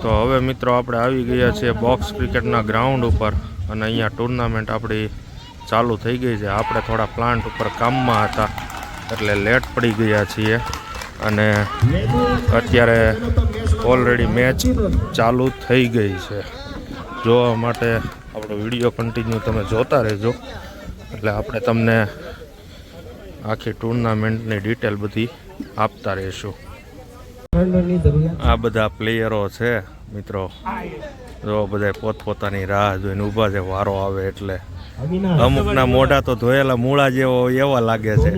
તો હવે મિત્રો આપણે આવી ગયા છીએ બોક્સ ક્રિકેટના ગ્રાઉન્ડ ઉપર અને અહીંયા ટુર્નામેન્ટ આપણી ચાલુ થઈ ગઈ છે. આપણે થોડા પ્લાન્ટ ઉપર કામમાં હતા એટલે લેટ પડી ગયા છીએ અને અત્યારે ઓલરેડી મેચ ચાલુ થઈ ગઈ છે. જોવા માટે આપણો વિડીયો કન્ટિન્યુ તમે જોતા રહેજો એટલે આપણે તમને આખી ટુર્નામેન્ટની ડિટેલ બધી આપતા રહીશું. આ બધા પ્લેયરો છે મિત્રો, જો બધા પોતપોતાની રાહ જોઈને ઊભા છે વારો આવે એટલે. અમુકના મોઢા તો ધોયેલા મૂળા જેવો એવા લાગે છે,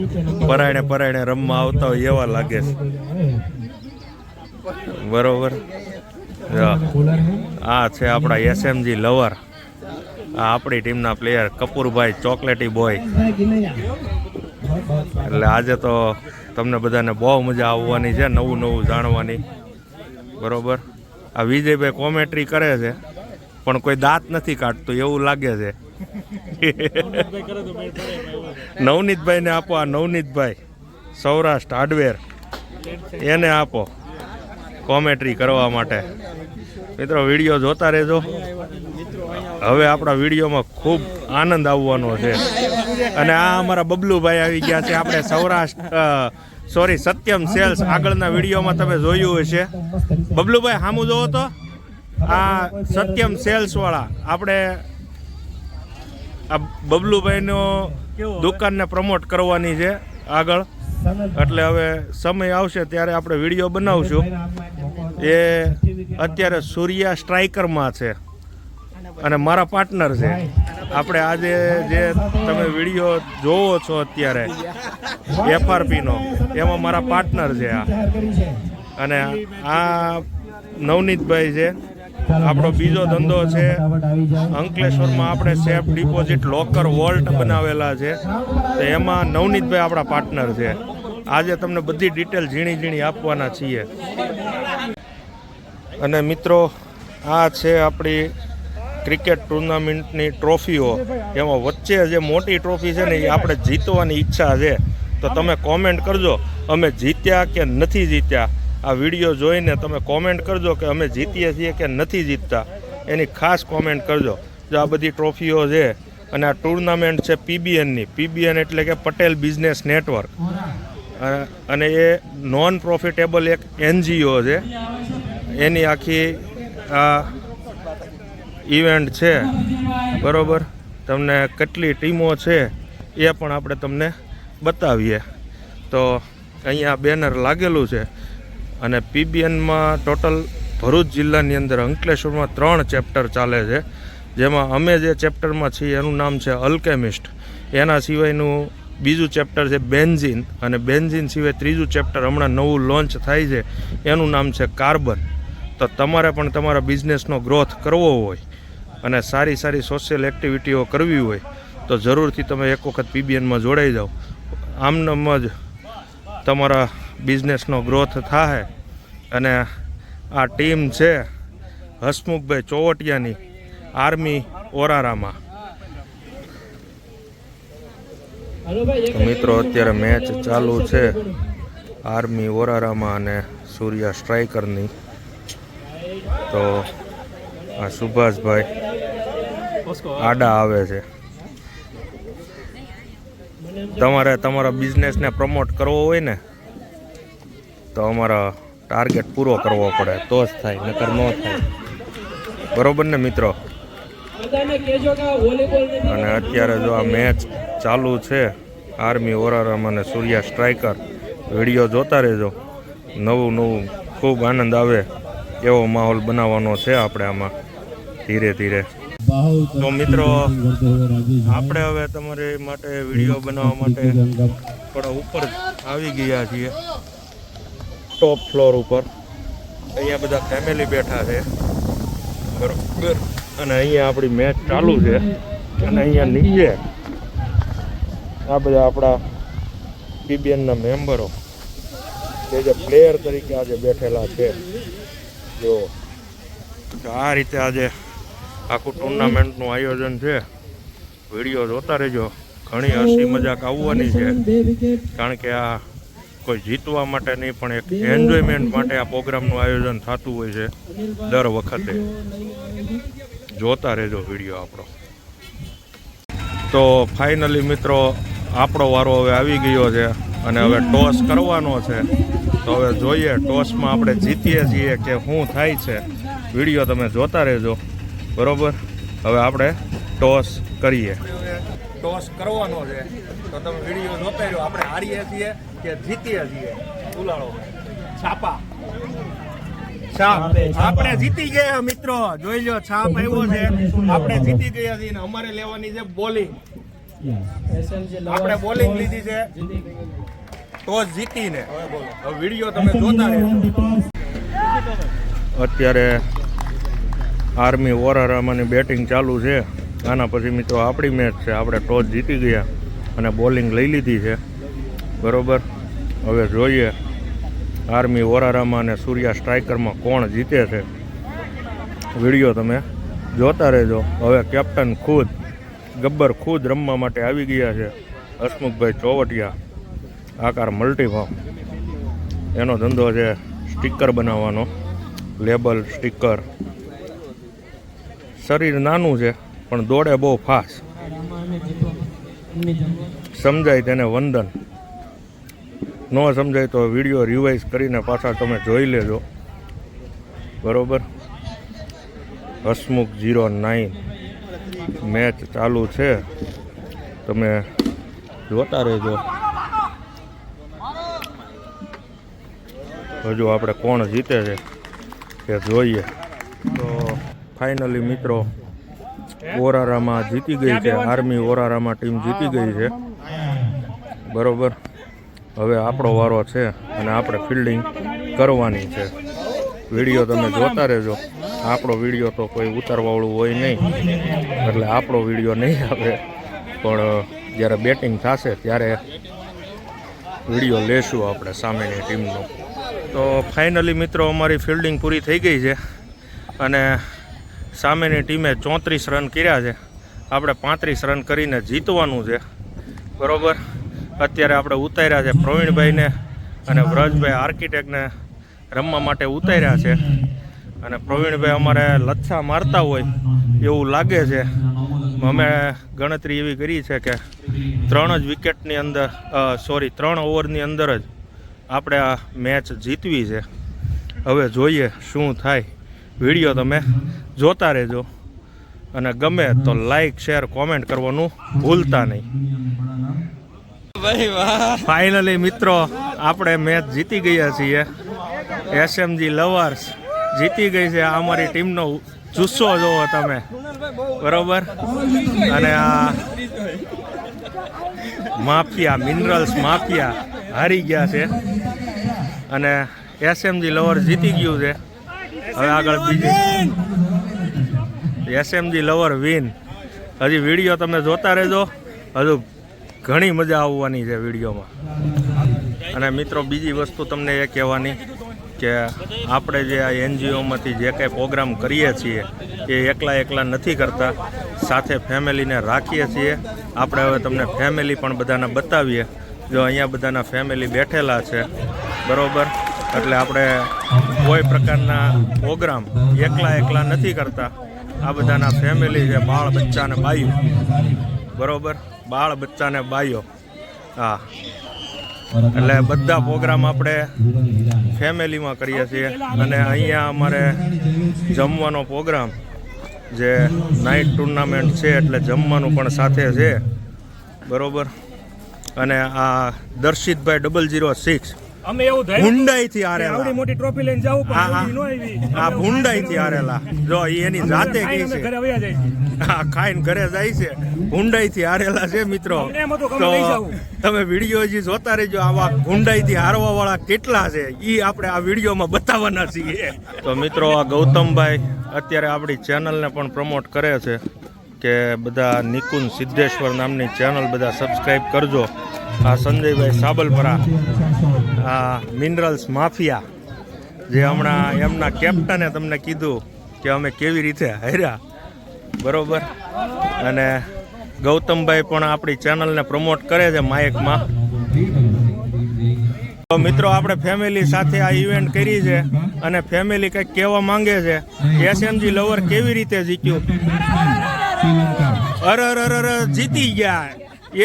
પરાયણે પરાયણે રમવા આવતા હોય એવા લાગે છે. બરોબર. આ છે આપણા એસએમજી લવર, આ આપણી ટીમના પ્લેયર કપૂરભાઈ ચોકલેટી બોય. એટલે આજે તો તમને બધાને બહુ મજા આવવાની છે, નવું નવું જાણવાની. બરોબર. આ વિજયભાઈ કોમેન્ટ્રી કરે છે પણ કોઈ દાંત નથી કાઢતું એવું લાગે છે. નવનીતભાઈને આપો, આ નવનીતભાઈ સૌરાષ્ટ્ર હાર્ડવેર, એને આપો કોમેન્ટ્રી કરવા માટે. મિત્રો વિડીયો જોતા રહેજો. હવે આપણા વિડીયોમાં ખૂબ આનંદ આવવાનો છે. અને આ અમારા બબલુભાઈ આવી ગયા છે, આપણે સૌરાષ્ટ્ર સત્યમ સેલ્સ. આગળના વિડીયોમાં તમે જોયું હશે. બબલુભાઈ સામું જોવો તો, આ સત્યમ સેલ્સ વાળા આપણે આ બબલુભાઈનો દુકાનને પ્રમોટ કરવાની છે આગળ. એટલે હવે સમય આવશે ત્યારે આપણે વિડીયો બનાવશું. એ અત્યારે સૂર્યા સ્ટ્રાઇકરમાં છે અને મારા પાર્ટનર છે. આપણે આજે જે તમે વિડીયો જોવો છો અત્યારે એફઆરપીનો, એમાં મારા પાર્ટનર છે આ. અને આ નવનીતભાઈ છે. આપણો બીજો ધંધો છે અંકલેશ્વરમાં, આપણે સેફ ડિપોઝિટ લોકર વોલ્ટ બનાવેલા છે, તો એમાં નવનીતભાઈ આપણા પાર્ટનર છે. આજે તમને બધી ડિટેલ ઝીણી ઝીણી આપવાના છીએ. અને મિત્રો આ છે આપણી ક્રિકેટ ટુર્નામેન્ટની ટ્રોફીઓ. એમાં વચ્ચે જે મોટી ટ્રોફી છે ને એ આપણે જીતવાની ઈચ્છા છે. તો તમે કોમેન્ટ કરજો અમે જીત્યા કે નથી જીત્યા. આ વિડીયો જોઈને તમે કોમેન્ટ કરજો કે અમે જીતીએ છીએ કે નથી જીતતા, એની ખાસ કોમેન્ટ કરજો. જો આ બધી ટ્રોફીઓ છે અને આ ટુર્નામેન્ટ છે પીબીએનની. પીબીએન એટલે કે પટેલ બિઝનેસ નેટવર્ક, અને એ નોન પ્રોફિટેબલ એક એનજીઓ છે. એની આખી આ ઇવેન્ટ છે. બરાબર. તમને કેટલી ટીમો છે એ પણ આપણે તમને બતાવીએ. તો અહીંયા બેનર લાગેલું છે. અને પીબીએનમાં ટોટલ ભરૂચ જિલ્લાની અંદર અંકલેશ્વરમાં 3 ચેપ્ટર ચાલે છે. જેમાં અમે જે ચેપ્ટરમાં છીએ એનું નામ છે અલ્કેમિસ્ટ. એના સિવાયનું બીજું ચેપ્ટર છે બેન્ઝિન, અને બેન્ઝિન સિવાય ત્રીજું ચેપ્ટર હમણાં નવું લોન્ચ થાય છે, એનું નામ છે કાર્બન. તો તમારે પણ તમારા બિઝનેસનો ગ્રોથ કરવો હોય અને સારી સારી સોશિયલ એક્ટિવિટીઓ કરવી હોય તો જરૂરથી તમે એક વખત પીબીએનમાં જોડાઈ જાઓ. આમનામ જ તમારા બિઝનેસનો ગ્રોથ થાય. અને આ ટીમ છે હસમુખભાઈ ચોવટિયાની, આર્મી ઓરારામાં. મિત્રો અત્યારે મેચ ચાલુ છે આર્મી ઓરારામાં અને સૂર્યા સ્ટ્રાઇકરની. તો આ સુભાષભાઈ આડા આવે છે. તમારે તમારા બિઝનેસને પ્રમોટ કરવો હોય ને તો અમારા ટાર્ગેટ પૂરો કરવો પડે તો જ થાય, નકર ન થાય. બરોબર ને મિત્રો? અને અત્યારે જો આ મેચ ચાલુ છે આર્મી ઓરારામ અને સૂર્યા સ્ટ્રાઇકર. વિડીયો જોતા રહેજો. નવું નવું ખૂબ આનંદ આવે એવો માહોલ બનાવવાનો છે આપણે આમાં ધીરે ધીરે. તો મિત્રો આપણે હવે તમારી માટે વિડીયો બનાવવા માટે થોડા ઉપર આવી ગયા છીએ, ટોપ ફ્લોર ઉપર. અહીંયા બધા ફેમિલી બેઠા છે. બરોબર. અને અહીંયા આપણી મેચ ચાલુ છે. અને અહીંયા નીચે આ બધા આપણા પીબીએનના મેમ્બરો જે પ્લેયર તરીકે આજે બેઠેલા છે. જો આ રીતે આજે આખું ટુર્નામેન્ટનું આયોજન છે. વિડીયો જોતા રહેજો. ઘણી હસી મજાક આવવાની છે, કારણ કે આ કોઈ જીતવા માટે નહીં પણ એક એન્જોયમેન્ટ માટે આ પ્રોગ્રામનું આયોજન થતું હોય છે દર વખતે. જોતા રહેજો વિડીયો આપણો. તો ફાઇનલી મિત્રો આપણો વારો હવે આવી ગયો છે અને હવે ટોસ કરવાનો છે. તો હવે જોઈએ ટોસમાં આપણે જીતીએ છીએ કે શું થાય છે. વિડીયો તમે જોતા રહેજો, બરોબર. હવે આપણે ટોસ કરીએ. ટોસ કરવાનો છે તો તમે વિડીયો જોતા રહ્યો. આપણે હારીએ છીએ કે જીતીએ છીએ. ઉલાળો છાપા. છાપ આપણે જીતી ગયા મિત્રો, જોઈ લો છાપ આવ્યો છે. આપણે જીતી ગયા છીએ. અમારે લેવાની છે બોલિંગ. આપણે બોલિંગ લીધી છે ટોસ જીતીને. હવે વિડીયો તમે જોતા રહેજો. અત્યારે આર્મી વોરારામાની બેટિંગ ચાલુ છે. આના પછી મિત્રો આપણી મેચ છે. આપણે ટોસ જીતી ગયા અને બોલિંગ લઈ લીધી છે, બરોબર. હવે જોઈએ આર્મી વોરારામાં અને સૂર્યા સ્ટ્રાઇકરમાં કોણ જીતે છે. વિડીયો તમે જોતા રહેજો. હવે કેપ્ટન ખુદ ગબ્બર ખુદ રમવા માટે આવી ગયા છે. હસમુખભાઈ ચોવટિયા, આકાર મલ્ટીફોર્મ. એનો ધંધો છે સ્ટીકર બનાવવાનો, લેબલ સ્ટીકર. શરીર નાનું છે પણ દોડે બહુ ફાસ્ટ. સમજાય તેને વંદન, ન સમજાય તો વિડીયો રિવાઇઝ કરીને પાછા તમે જોઈ લેજો, બરોબર. હસમુખ 09 મેચ ચાલુ છે, તમે જોતા રહેજો. હજુ આપણે કોણ જીતે છે તે જોઈએ. તો ફાઇનલી મિત્રો વોરારામાં જીતી ગઈ છે. આર્મી વોરારામાં ટીમ જીતી ગઈ છે, બરોબર. હવે આપણો વારો છે અને આપણે ફિલ્ડિંગ કરવાની છે. વિડીયો તમે જોતા રહેજો. આપણો વિડીયો તો કોઈ ઉતારવાવાળું હોય નહીં, એટલે આપણો વિડીયો નહીં આવે, પણ જ્યારે બેટિંગ થશે ત્યારે વિડીયો લેશું આપણે સામેની ટીમનો. તો ફાઇનલી મિત્રો અમારી ફિલ્ડિંગ પૂરી થઈ ગઈ છે અને સામેની ટીમે 34 રન કર્યા છે. આપણે 35 રન કરીને જીતવાનું છે, બરોબર. અત્યારે આપણે ઉતાર્યા છે પ્રવીણભાઈને અને વ્રજભાઈ આર્કિટેક્ટને રમવા માટે ઉતાર્યા છે. અને પ્રવીણભાઈ અમારે લચ્છા મારતા હોય એવું લાગે છે. અમે ગણતરી એવી કરી છે કે 3 જ વિકેટની અંદર 3 ઓવરની અંદર જ આપણે આ મેચ જીતવી છે. હવે જોઈએ શું થાય. વિડીયો તમે જોતા રહેજો અને ગમે તો લાઈક શેર કોમેન્ટ કરવાનું ભૂલતા નહીં. ફાઇનલી મિત્રો આપણે મેચ જીતી ગયા છીએ. SMG લવર્સ જીતી ગઈ છે. આ અમારી ટીમનો જુસ્સો જોવો તમે, બરોબર. અને આ માફિયા મિનરલ્સ માફિયા હારી ગયા છે અને SMG લવર જીતી ગયું છે. હવે આગળ બીજી SMG લવર વિન. હજી વિડીયો તમે જોતા રહેજો, હજુ ઘણી મજા આવવાની છે વિડીયોમાં. અને મિત્રો બીજી વસ્તુ તમને એ કહેવાની કે આપણે જે આ NGOમાંથી જે કંઈ પ્રોગ્રામ કરીએ છીએ એ એકલા નથી કરતા, સાથે ફેમિલીને રાખીએ છીએ. આપણે હવે તમને ફેમિલી પણ બધાને બતાવીએ. જો અહીંયા બધાના ફેમિલી બેઠેલા છે, બરોબર. એટલે આપણે કોઈ પ્રકારના પ્રોગ્રામ એકલા નથી કરતા. આ બધાના ફેમિલી છે, બાળ બચ્ચાને બાયો, બરોબર. બાળ બચ્ચાને બાયો, હા. એટલે બધા પ્રોગ્રામ આપણે ફેમિલીમાં કરીએ છીએ. અને અહીંયા અમારે જમવાનો પ્રોગ્રામ જે નાઇટ ટુર્નામેન્ટ છે એટલે જમવાનું પણ સાથે છે, બરોબર. અને આ દર્શિતભાઈ 006 અમે એવું થાય હુંડાઈથી હારેલા, આવડી મોટી ટ્રોફી લઈને જાવું પણ નો આવી. આ હુંડાઈથી હારેલા. જો એની જાતે કહી છે, ઘરે વયા જાય છે. હા, ખાઈને ઘરે જાય છે. હુંડાઈથી હારેલા છે મિત્રો. તો તમે વિડીયો હજી જોતા રહેજો. આવા હુંડાઈથી હારવા વાળા કેટલા છે એ આપણે આ વિડીયોમાં બતાવવાના છીએ. તો મિત્રો આ ગૌતમભાઈ અત્યારે આપણી ચેનલને પણ પ્રમોટ કરે છે કે બધા નિકુંજ સિદ્ધેશ્વર નામની ચેનલ બધા સબસ્ક્રાઈબ કરજો. આ સંજયભાઈ સાબલપરા, આ મિનરલ્સ માફિયા, જે હમણાં એમના કેપ્ટને તમને કીધું કે અમે કેવી રીતે હાર્યા, બરોબર. અને ગૌતમભાઈ પણ આપણી ચેનલને પ્રમોટ કરે છે માઇકમાં. તો મિત્રો આપણે ફેમિલી સાથે આ ઇવેન્ટ કરી છે અને ફેમિલી કંઈક કહેવા માંગે છે એસએમજી લવર કેવી રીતે જીત્યું. અરે જીતી ગયા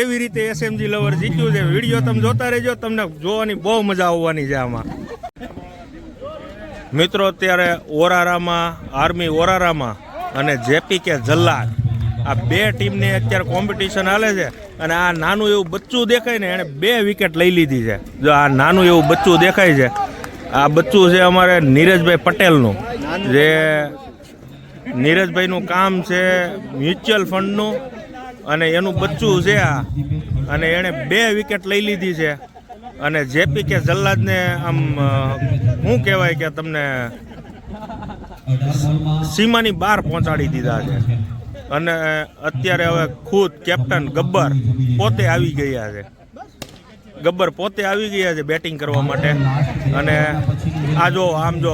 એવી રીતે એસએમજી લવર જીત્યું છે. વિડીયો તમે જોતા રહેજો, તમને જોવાની બહુ મજા આવવાની છે આમાં. મિત્રો અત્યારે ઓરારામાં આર્મી ઓરારામાં અને જેપી કે જલ્લાદ આ બે ટીમની અત્યારે કોમ્પિટિશન હાલે છે અને આ નાનું એવું બચ્ચું દેખાય ને એણે 2 વિકેટ લઈ લીધી છે. જો આ નાનું એવું બચ્ચું દેખાય છે, આ બચ્ચું છે અમારે નીરજભાઈ પટેલનું, જે નીરજભાઈનું કામ છે મ્યુચ્યુઅલ ફંડનું અને એનું બચ્ચું છે આ, અને એણે 2 વિકેટ લઈ લીધી છે. અને જેપી કે જલ્લાદને આમ શું કહેવાય કે તમને સીમાની બહાર પહોંચાડી દીધા છે. અને અત્યારે હવે ખુદ કેપ્ટન ગબ્બર પોતે આવી ગયા છે. ગબ્બર પોતે આવી ગયા છે બેટિંગ કરવા માટે. અને આ જો આમ જો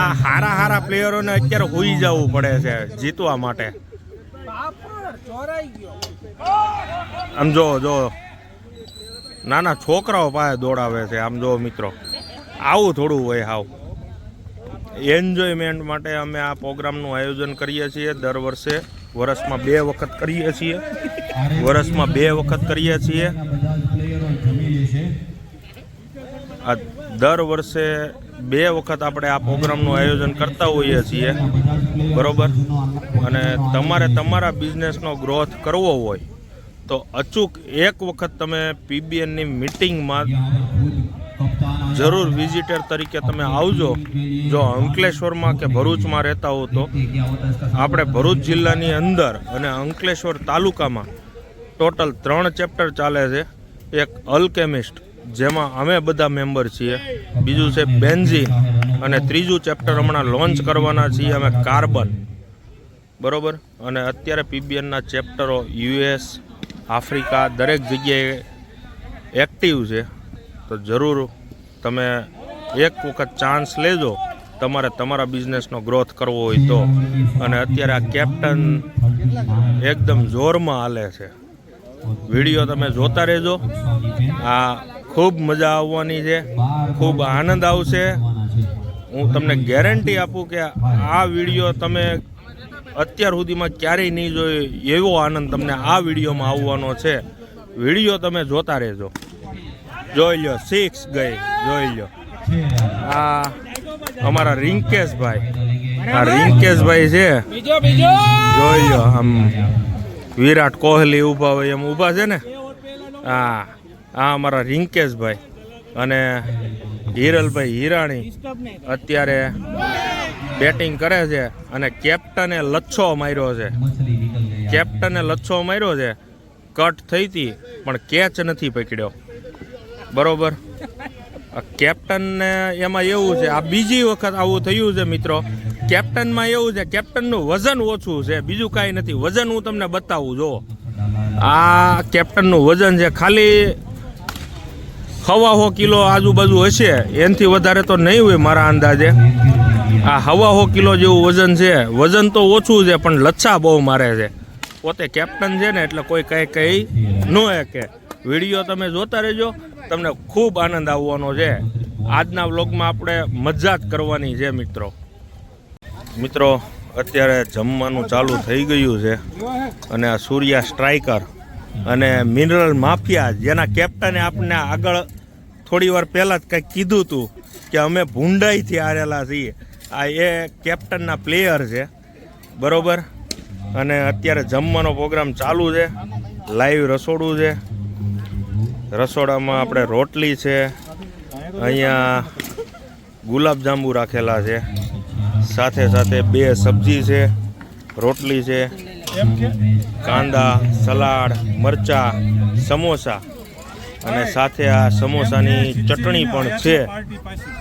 આ હારા પ્લેયરોને અત્યારે હોઈ જવું પડે છે જીતવા માટે. આમ જો નાના છોકરાઓ પાસે દોડાવે છે. આમ જો મિત્રો, આવું થોડું હોય. હાવ એન્જોયમેન્ટ માટે અમે આ પ્રોગ્રામનું આયોજન કરીએ છીએ. દર વર્ષે વર્ષમાં 2 વખત કરીએ છીએ. આ દર વર્ષે 2 વખત આપણે આ પ્રોગ્રામનું આયોજન કરતા હોઈએ છીએ, બરોબર. અને તમારે તમારા બિઝનેસનો ગ્રોથ કરવો હોય તો અચૂક 1 વખત તમે પીબીએનની મિટિંગમાં જરૂર વિઝિટર તરીકે તમે આવજો. જો અંકલેશ્વરમાં કે ભરૂચમાં રહેતા હો તો આપણે ભરૂચ જિલ્લાની અંદર અને અંકલેશ્વર તાલુકામાં ટોટલ 3 ચેપ્ટર ચાલે છે. એક અલ્કેમિસ્ટ, જેમાં અમે બધા મેમ્બર છીએ. બીજું છે બેન્ઝીન અને ત્રીજું ચેપ્ટર હમણાં લોન્ચ કરવાના છીએ અમે, કાર્બન, બરોબર. અને અત્યારે પીબીએનના ચેપ્ટરો યુએસ, આફ્રિકા દરેક જગ્યાએ એક્ટિવ છે. તો જરૂર તમે 1 વખત ચાન્સ લેજો તમારે તમારા બિઝનેસનો ગ્રોથ કરવો હોય તો. અને અત્યારે આ કેપ્ટન એકદમ જોરમાં હાલે છે. વિડીયો તમે જોતા રહેજો, આ ખૂબ મજા આવવાની છે, ખૂબ આનંદ આવશે. હું તમને ગેરંટી આપું કે આ વિડીયો તમે અત્યાર સુધીમાં ક્યારેય નહીં જોયો એવો આનંદ તમને આ વિડીયોમાં આવવાનો છે. વિડીયો તમે જોતા રહેજો. જોઈ લો 6 ગઈ, જોઈ લો. આ અમારા રિંકેશભાઈ છે, જોઈ લો. આમ વિરાટ કોહલી ઊભા હોય એમ ઊભા છે ને. આ અમારા રિંકેશભાઈ અને હિરલભાઈ હિરાણી અત્યારે બેટિંગ કરે છે. અને કેપ્ટને લચ્છો માર્યો છે. કટ થઈ હતી પણ કેચ નથી પકડ્યો, બરોબર. કેપ્ટનને એમાં એવું છે, આ બીજી વખત આવું થયું છે મિત્રો. કેપ્ટનમાં એવું છે, કેપ્ટનનું વજન ઓછું છે, બીજું કાંઈ નથી. વજન હું તમને બતાવું. જો આ કેપ્ટનનું વજન છે ખાલી 1.25 કિલો આજુબાજુ હશે, એનાથી વધારે તો નહીં હોય મારા અંદાજે. આ 1.25 કિલો જેવું વજન છે. વજન તો ઓછું છે પણ લચ્છા બહુ મારે છે. પોતે કેપ્ટન છે ને એટલે કોઈ કહી ન કે. વિડીયો તમે જોતા રહેજો, તમને ખૂબ આનંદ આવવાનો છે. આજના વ્લોગમાં આપણે મજા જ કરવાની છે મિત્રો. અત્યારે જમવાનું ચાલુ થઈ ગયું છે અને આ સૂર્યા સ્ટ્રાઇકર અને મિનરલ માફિયા, જેના કેપ્ટને આપણને આગળ થોડી વાર પહેલાં જ કંઈક કીધું હતું કે અમે ભૂંડાઈથી હારેલા છીએ. આ એ કેપ્ટનના પ્લેયર છે, બરોબર. અને અત્યારે જમવાનો પ્રોગ્રામ ચાલુ છે. લાઈવ રસોડું છે. રસોડામાં આપણે રોટલી છે, અહીંયા ગુલાબજાંબુ રાખેલા છે, સાથે 2 સબ્જી છે, રોટલી છે, કાંદા, સલાડ, મરચાં, સમોસા અને સાથે આ સમોસાની ચટણી પણ છે.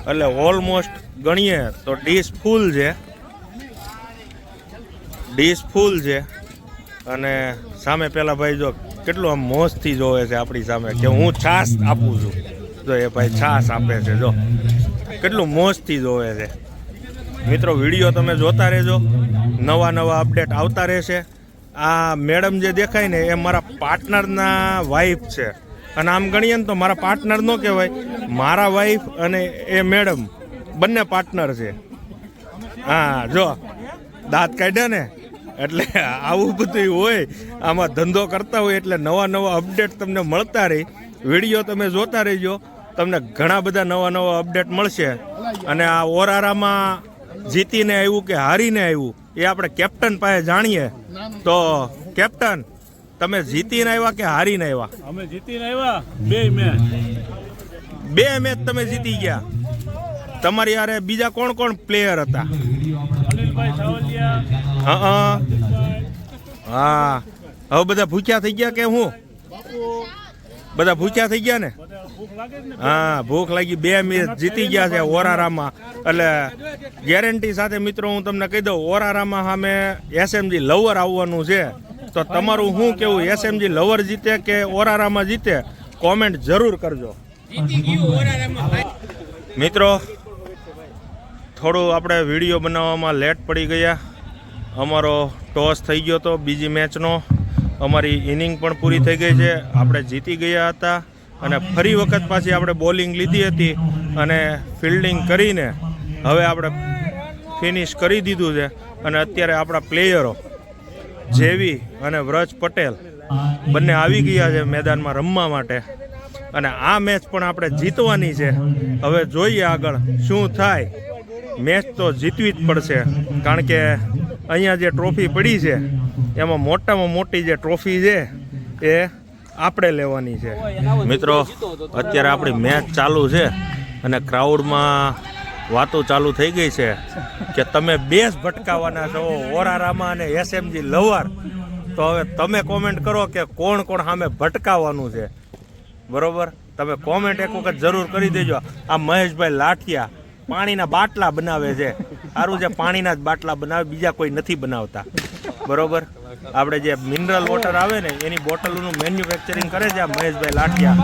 એટલે ઓલમોસ્ટ ગણીએ તો ડીશ ફૂલ છે. અને સામે પેલા ભાઈ જો કેટલું આમ મોજથી જોવે છે આપણી સામે કે હું છાશ આપું છું. જો એ ભાઈ છાશ આપે છે, જો કેટલું મોજથી જોવે છે. મિત્રો વિડીયો તમે જોતા રહેજો, નવા અપડેટ આવતા રહેશે. આ મેડમ જે દેખાય ને એ મારા પાર્ટનરના વાઈફ છે. અને આમ ગણીએ ને તો મારા પાર્ટનર ન કહેવાય, મારા વાઈફ અને એ મેડમ બંને પાર્ટનર છે. હા જો દાંત કાઢ્યા ને, એટલે આવું બધું હોય. આમાં ધંધો કરતા હોય એટલે નવા નવા અપડેટ તમને મળતા રહી. વિડીયો તમે જોતા રહેજો, તમને ઘણા બધા નવા નવા અપડેટ મળશે. અને આ ઓરારામાં જીતીને આવ્યું કે હારીને આવ્યું એ આપણે કેપ્ટન પાસે જાણીએ. તો કેપ્ટન, તમે જીતીને આવ્યા કે હારીને આવ્યા? અમે જીતીને આવ્યા 2 મેચ તમે જીતી ગયા. તમારી યારે બીજા કોણ કોણ પ્લેયર હતા? અનિલભાઈ સાવલિયા, હા, હવે બધા ભૂખ્યા થઈ ગયા કે હું? બધા ભૂખ્યા થઈ ગયા ને? ભૂખ લાગે જ ને. હા, ભૂખ લાગી. 2 મેચ જીતી ગયા છે ઓરારામાં. એટલે ગેરંટી સાથે મિત્રો હું તમને કહી દઉં, ઓરારામાં સામે એસએમજી લવર આવવાનું છે. તો તમારું શું કેવું, એસએમજી લવર જીતે કે ઓરારામાં જીતે? કોમેન્ટ જરૂર કરજો મિત્રો. થોડું આપણે વિડીયો બનાવવામાં લેટ પડી ગયા. અમારો ટોસ થઈ ગયો હતો બીજી મેચનો. અમારી ઇનિંગ પણ પૂરી થઈ ગઈ છે. આપણે જીતી ગયા હતા અને ફરી વખત પાછી આપણે બોલિંગ લીધી હતી અને ફિલ્ડિંગ કરીને હવે આપણે ફિનિશ કરી દીધું છે. અને અત્યારે આપણા પ્લેયરો જેવી અને વ્રજ પટેલ બંને આવી ગયા છે મેદાનમાં રમવા માટે. અને આ મેચ પણ આપણે જીતવાની છે. હવે જોઈએ આગળ શું થાય. મેચ તો જીતવી જ પડશે, કારણ કે અહીંયા જે ટ્રોફી પડી છે એમાં મોટામાં મોટી જે ટ્રોફી છે એ આપણે લેવાની છે. મિત્રો અત્યારે આપણી મેચ ચાલુ છે અને ક્રાઉડમાં વાતો ચાલુ થઈ ગઈ છે કે તમે બેસ ભટકાવાના છો ઓરારામાં અને એસએમજી લવર. તો હવે તમે કોમેન્ટ કરો કે કોણ કોણ સામે ભટકાવાનું છે. બરોબર, તમે કોમેન્ટ એક વખત જરૂર કરી દેજો. આ મહેશભાઈ લાઠિયા પાણીના બાટલા બનાવે છે. સારું છે, પાણીના જ બાટલા બનાવે, બીજા કોઈ નથી બનાવતા. બરોબર, આપણે જે મિનરલ વોટર આવે ને એની બોટલનું મેન્યુફેક્ચરિંગ કરે છે આ મહેશભાઈ લાઠિયા.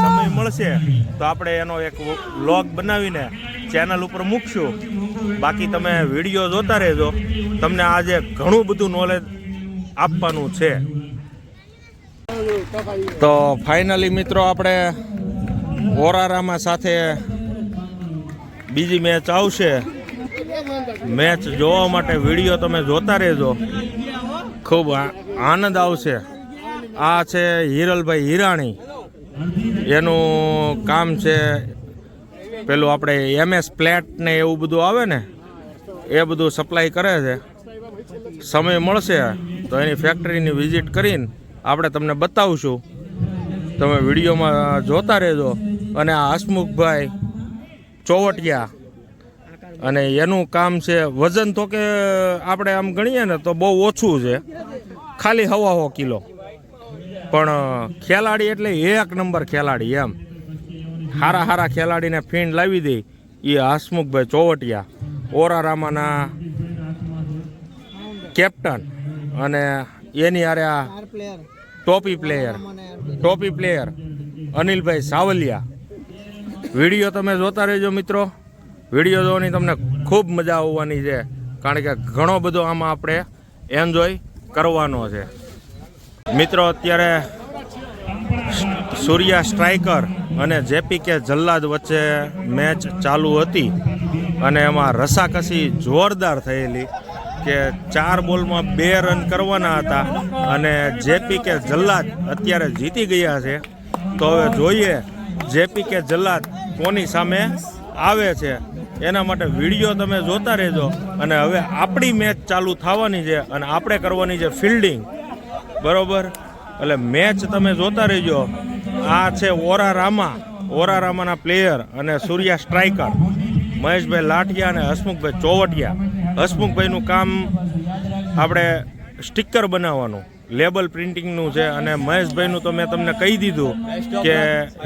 સમય મળશે તો આપણે એનો એક વ્લોગ બનાવીને ચેનલ ઉપર મૂકશું. બાકી તમે વિડીયો જોતા રહેજો, તમને આજે ઘણું બધું નોલેજ આપવાનું છે. તો ફાઇનલી મિત્રો આપણે ઓરારામાં સાથે બીજી મેચ આવશે. મેચ જોવા માટે વિડીયો તમે જોતા રહેજો, ખૂબ આનંદ આવશે. આ છે હિરલભાઈ હિરાણી, એનું કામ છે પેલું આપણે MS પ્લેટ ને એવું બધું આવે ને એ બધું સપ્લાય કરે છે. સમય મળશે તો એની ફેક્ટરીની વિઝિટ કરીને આપણે તમને બતાવશું. તમે વિડીયોમાં જોતા રહેજો. અને આ હસમુખભાઈ ચોવટિયા, અને એનું કામ છે વજન તો કે આપણે આમ ગણીએ ને તો બહુ ઓછું છે, ખાલી 1.5 કિલો. પણ ખેલાડી એટલે 1 નંબર ખેલાડી. એમ હારા ખેલાડીને ફીણ લાવી દે એ હસમુખભાઈ ચોવટિયા, ઓરારામાના કેપ્ટન. અને એની હારે આ ટોપી પ્લેયર અનિલભાઈ સાવલિયા. વિડીયો તમે જોતા રહેજો મિત્રો. વિડીયો જોવાની તમને ખૂબ મજા આવવાની છે, કારણ કે ઘણો બધો આમાં આપણે એન્જોય કરવાનો છે. મિત્રો અત્યારે સૂર્યા સ્ટ્રાઇકર અને JPK જલ્લાદ વચ્ચે મેચ ચાલુ હતી અને એમાં રસાકસી જોરદાર થયેલી કે 4 બોલમાં 2 રન કરવાના હતા અને JPK જલ્લાદ અત્યારે જીતી ગયા છે. તો હવે જોઈએ JPK જલ્લાદ કોની સામે આવે છે. એના માટે વિડીયો તમે જોતા રહેજો. અને હવે આપણી મેચ ચાલુ થવાની છે અને આપણે કરવાની છે ફિલ્ડિંગ. બરોબર, એટલે મેચ તમે જોતા રહેજો. આ છે ઓરારામાના પ્લેયર અને સૂર્યા સ્ટ્રાઇકર મહેશભાઈ લાઠિયા અને હસમુખભાઈ ચોવટિયા. હસમુખભાઈનું કામ આપણે સ્ટીકર બનાવવાનું, લેબલ પ્રિન્ટિંગનું છે. અને મહેશભાઈનું તો મેં તમને કહી દીધું કે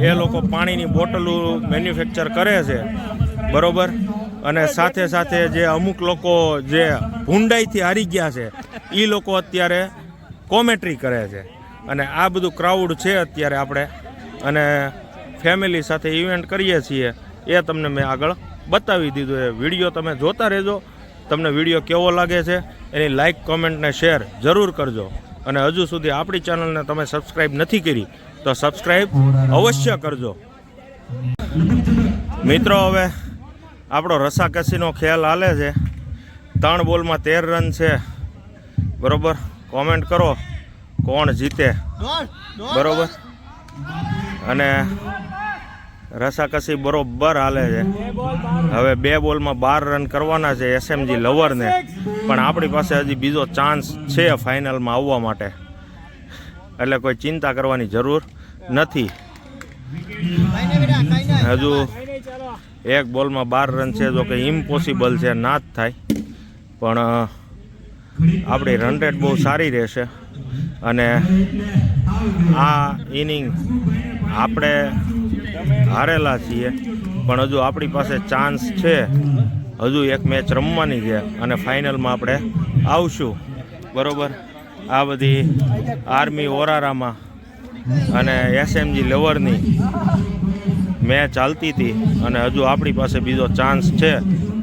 એ લોકો પાણીની બોટલો મેન્યુફેક્ચર કરે છે. બરોબર, અને સાથે સાથે જે અમુક લોકો જે ભૂંડાઈથી હારી ગયા છે એ લોકો અત્યારે કોમેન્ટ્રી કરે છે. અને આ બધું ક્રાઉડ છે અત્યારે આપણે અને ફેમિલી સાથે ઇવેન્ટ કરીએ છીએ એ તમને મેં આગળ બતાવી દીધું. એ વિડીયો તમે જોતા રહેજો. તમને વિડીયો કેવો લાગે છે એની લાઇક, કોમેન્ટ ને શેર જરૂર કરજો. અને હજુ સુધી આપણી ચેનલને તમે સબસ્ક્રાઈબ નથી કરી તો તો સબસ્ક્રાઈબ અવશ્ય કરજો. મિત્રો હવે આપણો રસાકસીનો ખેલ હાલે છે. 3 બોલમાં 13 રન છે. બરોબર, કોમેન્ટ કરો કોણ જીતે. બરોબર, અને રસાકસી બરોબર હાલે છે. હવે 2 બોલમાં 12 રન કરવાના છે એસએમજી લવરને, પણ આપણી પાસે હજી બીજો ચાન્સ છે ફાઇનલમાં આવવા માટે, એટલે કોઈ ચિંતા કરવાની જરૂર નથી. હજુ 1 બોલમાં 12 રન છે, જો કે ઇમ્પોસિબલ છે, ના જ થાય, પણ આપણી રન રેટ બહુ સારી રહેશે. અને આ ઇનિંગ આપણે હારેલા છીએ, પણ હજુ આપણી પાસે ચાન્સ છે. હજુ 1 મેચ રમવાની છે અને ફાઇનલમાં આપણે આવશું. બરોબર, આ બધી આર્મી ઓરારામાં અને એસએમજી લવરની મેચ ચાલતી હતી, અને હજુ આપણી પાસે બીજો ચાન્સ છે.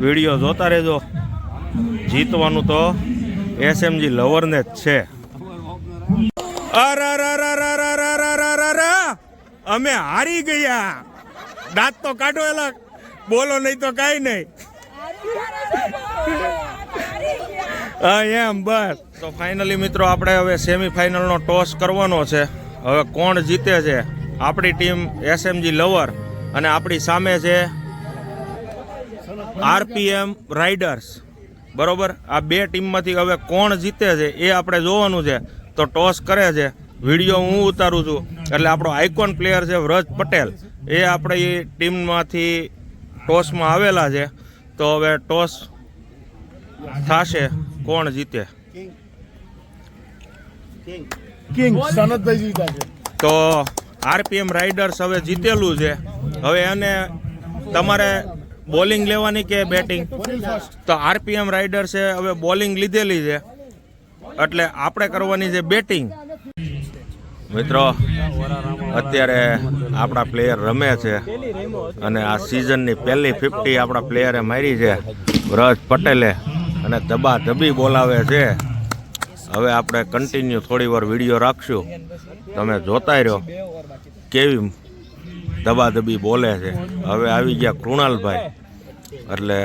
વિડીયો જોતા રહેજો. જીતવાનું તો એસએમજી લવરને જ છે. અમે હારી ગયા. દાંત તો કાઢો, એલા બોલો નહીં તો કાંઈ નહીં. હા એમ બસ. તો ફાઇનલી મિત્રો આપણે હવે સેમીફાઇનલનો ટોસ કરવાનો છે. હવે કોણ જીતે છે? આપણી ટીમ એસએમજી લવર અને આપણી સામે છે આરપીએમ રાઇડર્સ. બરોબર, આ 2 ટીમમાંથી હવે કોણ જીતે છે એ આપણે જોવાનું છે. તો ટોસ કરે છે, વિડીયો હું ઉતારું છું, એટલે આપણો આઇકોન પ્લેયર છે વ્રજ પટેલ, એ આપણી ટીમમાંથી ટોસમાં આવેલા છે. તો હવે ટોસ થશે, કોણ જીતે. તો આરપીએમ રાઇડર્સ હવે જીતેલું છે. હવે એને તમારે બોલિંગ લેવાની કે બેટિંગ? તો આરપીએમ રાઇડર્સે હવે બોલિંગ લીધેલી છે, એટલે આપણે કરવાની છે બેટિંગ. મિત્રો અત્યારે આપણા પ્લેયર રમે છે, અને આ સિઝનની પહેલી 50 આપણા પ્લેયરે મારી છે વ્રજ પટેલે, અને ધબાધબી બોલાવે છે. હવે આપણે કન્ટિન્યુ થોડી વાર વિડીયો રાખશું, તમે જોતા રહ્યો કેવી ધબાધબી બોલે છે. હવે આવી ગયા કૃણાલભાઈ, એટલે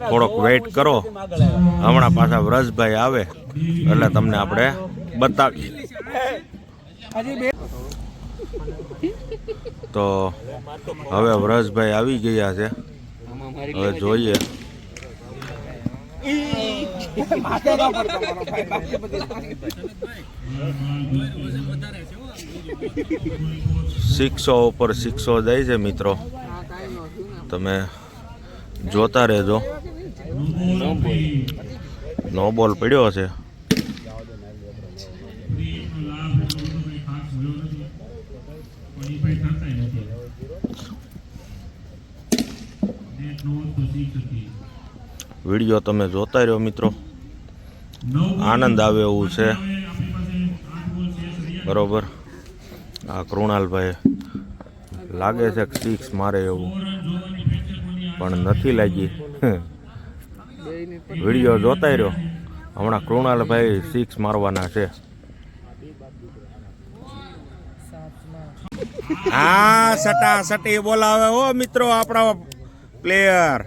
થોડોક વેઇટ કરો, હમણાં પાછા વ્રજભાઈ આવે એટલે તમને આપણે બતાવીએ. તો હવે વ્રજભાઈ આવી ગયા છે, હવે જોઈએ. સિક્સો ઉપર સિક્સો જાય છે મિત્રો, તમે જોતા રહેજો. નો બોલ પડ્યો છે. વિડીયો તમે જોતા રહ્યો મિત્રો, આનંદ આવે એવું છે. બરોબર, આ કૃણાલભાઈ લાગે છે કે 6 મારે એવું, પણ નથી લાગી. વિડીયો જોતા રહ્યો, હમણાં કૃણાલભાઈ 6 મારવાના છે. હા, સટા સટી બોલાવે હો મિત્રો આપણા પ્લેયર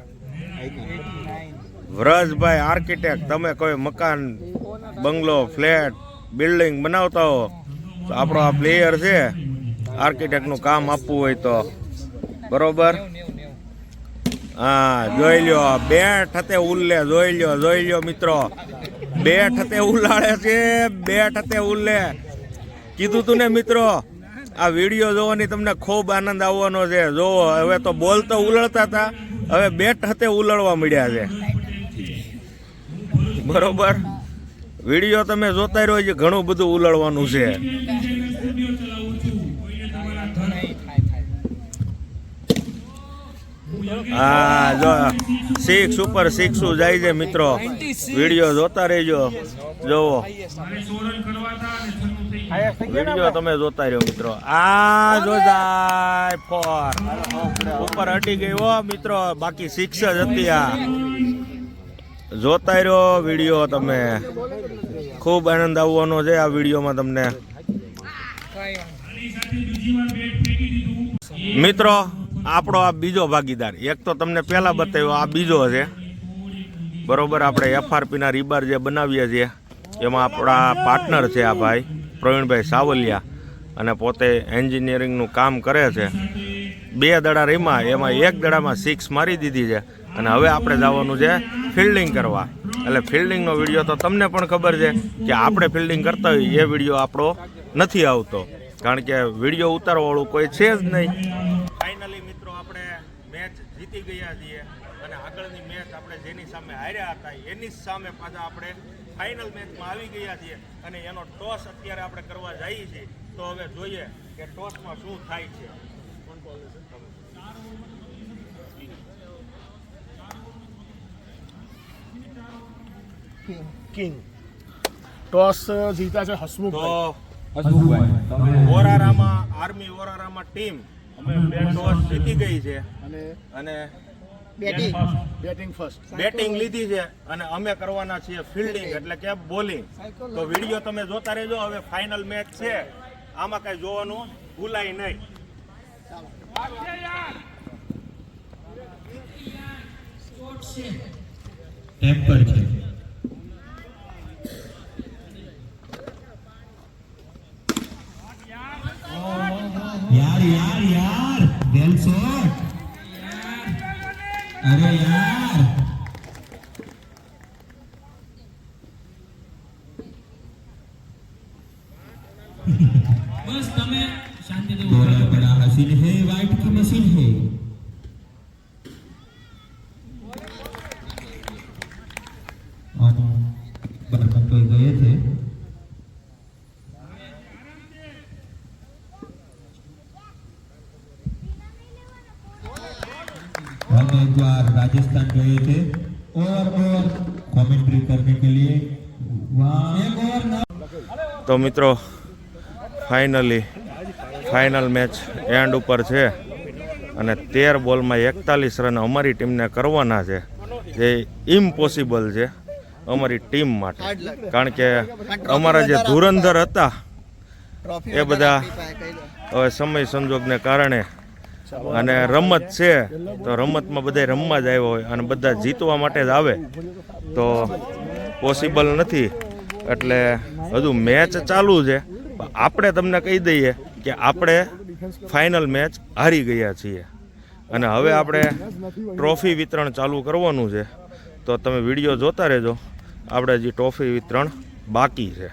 વ્રજભાઈ આર્કિટેક્ટ. તમે કોઈ મકાન, બંગલો, ફ્લેટ, બિલ્ડિંગ બનાવતા હો તો આપણો આ પ્લેયર છે. આર્કિટેક્ટનું કામ આપવું હોય તો બરોબર. હા, જોઈ લ્યો, બેટ હતે ઉલ્લે, જોઈ લ્યો મિત્રો, બેટ હતે ઉલાડે છે, બેટ હતે ઉલ્લે. કીધું તું ને મિત્રો, આ વિડીયો જોવાની તમને ખૂબ આનંદ આવવાનો છે. જોવો, હવે તો બોલ તો ઉલળતા હતા, હવે બેટ હતે ઉલળવા મળ્યા છે. બરોબર, વિડીયો તમે જોતા રહ્યો, ઘણું બધું ઉલળવાનું છે. હા, જો 6 ઉપર 6 જાય છે મિત્રો, વિડીયો જોતા રહેજો. જોવો, વિડીયો તમે જોતા રહ્યો મિત્રો. આ જો જાય 4 ઉપર અડી ગઈ હો મિત્રો, બાકી 6 જ હતી. આ જોતા રહ્યો વિડીયો તમે, ખૂબ આનંદ આવવાનો છે આ વિડીયોમાં તમને. મિત્રો આપણો આ બીજો ભાગીદાર, એક તો તમને પહેલા બતાવ્યો, આ બીજો છે બરોબર. આપણે એફઆરપીના રીબાર જે બનાવીએ છીએ એમાં આપણા પાર્ટનર છે આ ભાઈ પ્રવીણભાઈ સાવલિયા, અને પોતે એન્જિનિયરિંગનું કામ કરે છે. 2 દડા રમ્યા, એમાં 1 દડામાં 6 મારી દીધી છે, અને હવે આપણે જવાનું છે ફિલ્ડિંગ કરવા. એટલે ફિલ્ડિંગનો વિડીયો તો તમને પણ ખબર છે કે આપણે ફિલ્ડિંગ કરતા હોઈએ એ વિડીયો આપણો નથી આવતો, કારણ કે વિડીયો ઉતારવાવાળું કોઈ છે જ નહીં. ફાઇનલી મિત્રો આપણે મેચ જીતી ગયા છીએ, અને આગળની મેચ આપણે જેની સામે હાર્યા હતા એની સામે પાછા આપણે ફાઇનલ મેચમાં આવી ગયા છીએ, અને એનો ટોસ અત્યારે આપણે કરવા જઈએ છીએ. તો હવે જોઈએ કે ટોસમાં શું થાય છે. કિંગ ટોસ જીતા છે હસમુખભાઈ. તો ઓરારામાં આર્મી ઓરારામાં ટીમ ટોસ જીતી ગઈ છે, અને બેટિંગ ફર્સ્ટ. બેટિંગ લીધી છે, અને અમે કરવાના છીએ ફિલ્ડિંગ એટલે કે બોલિંગ. તો વિડીયો તમે જોતા રહેજો. હવે ફાઇનલ મેચ છે, આમાં કઈ જોવાનું ભૂલાય નહીં. ટેમ્પર છે. यार वेल शॉट. अरे यार बस તમે શાંતિથી બોલર बड़ा हसीन है, वाइट की मशीन है. और बर्तन तो गए थे. हम एक बार राजस्थान गए थे और कमेंट्री करने के लिए वहाँ एक और તો મિત્રો ફાઇનલ મેચ એન્ડ ઉપર છે, અને 13 બોલમાં 41 રન અમારી ટીમને કરવાના છે, જે ઇમ્પોસિબલ છે અમારી ટીમ માટે, કારણ કે અમારા જે ધુરંધર હતા એ બધા હવે સમય સંજોગને કારણે, અને રમત છે તો રમતમાં બધા રમવા જ આવ્યા હોય, અને બધા જીતવા માટે જ આવે તો પોસિબલ નથી. એટલે હજુ મેચ ચાલુ છે. આપણે તમને કહી દઈએ કે આપણે ફાઇનલ મેચ હારી ગયા છીએ, અને હવે આપણે ટ્રોફી વિતરણ ચાલુ કરવાનું છે. તો તમે વિડીયો જોતા રહેજો, આપણે હજી ટ્રોફી વિતરણ બાકી છે.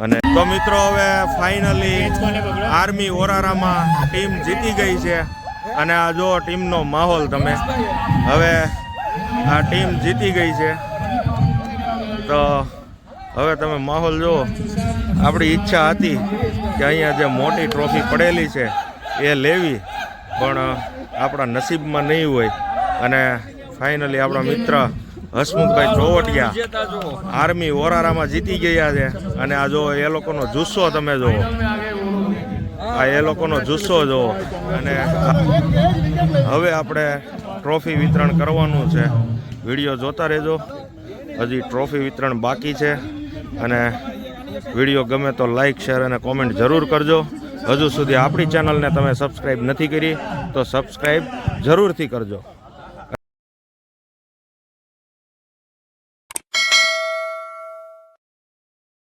અને તો મિત્રો હવે ફાઇનલી આર્મી ઓરારામાં ટીમ જીતી ગઈ છે, અને આ જો ટીમનો માહોલ તમે, હવે આ ટીમ જીતી ગઈ છે. તો હવે તમે માહોલ જુઓ. આપણી ઈચ્છા હતી કે અહીંયા જે મોટી ટ્રોફી પડેલી છે એ લેવી, પણ આપણા નસીબમાં નહીં હોય, અને ફાઇનલી આપણા મિત્ર હસમુખભાઈ ચોવટિયા આર્મી ઓરારામાં જીતી ગયા છે. અને આ જો એ લોકોનો જુસ્સો તમે જુઓ, આ એ લોકોનો જુસ્સો જુઓ. અને હવે આપણે ટ્રોફી વિતરણ કરવાનું છે. વિડીયો જોતા રહેજો, હજી ટ્રોફી વિતરણ બાકી છે. અને વિડીયો ગમે તો લાઈક, શેર અને કોમેન્ટ જરૂર કરજો. હજુ સુધી આપણી ચેનલને તમે સબસ્ક્રાઈબ નથી કરી તો સબસ્ક્રાઈબ જરૂરથી કરજો.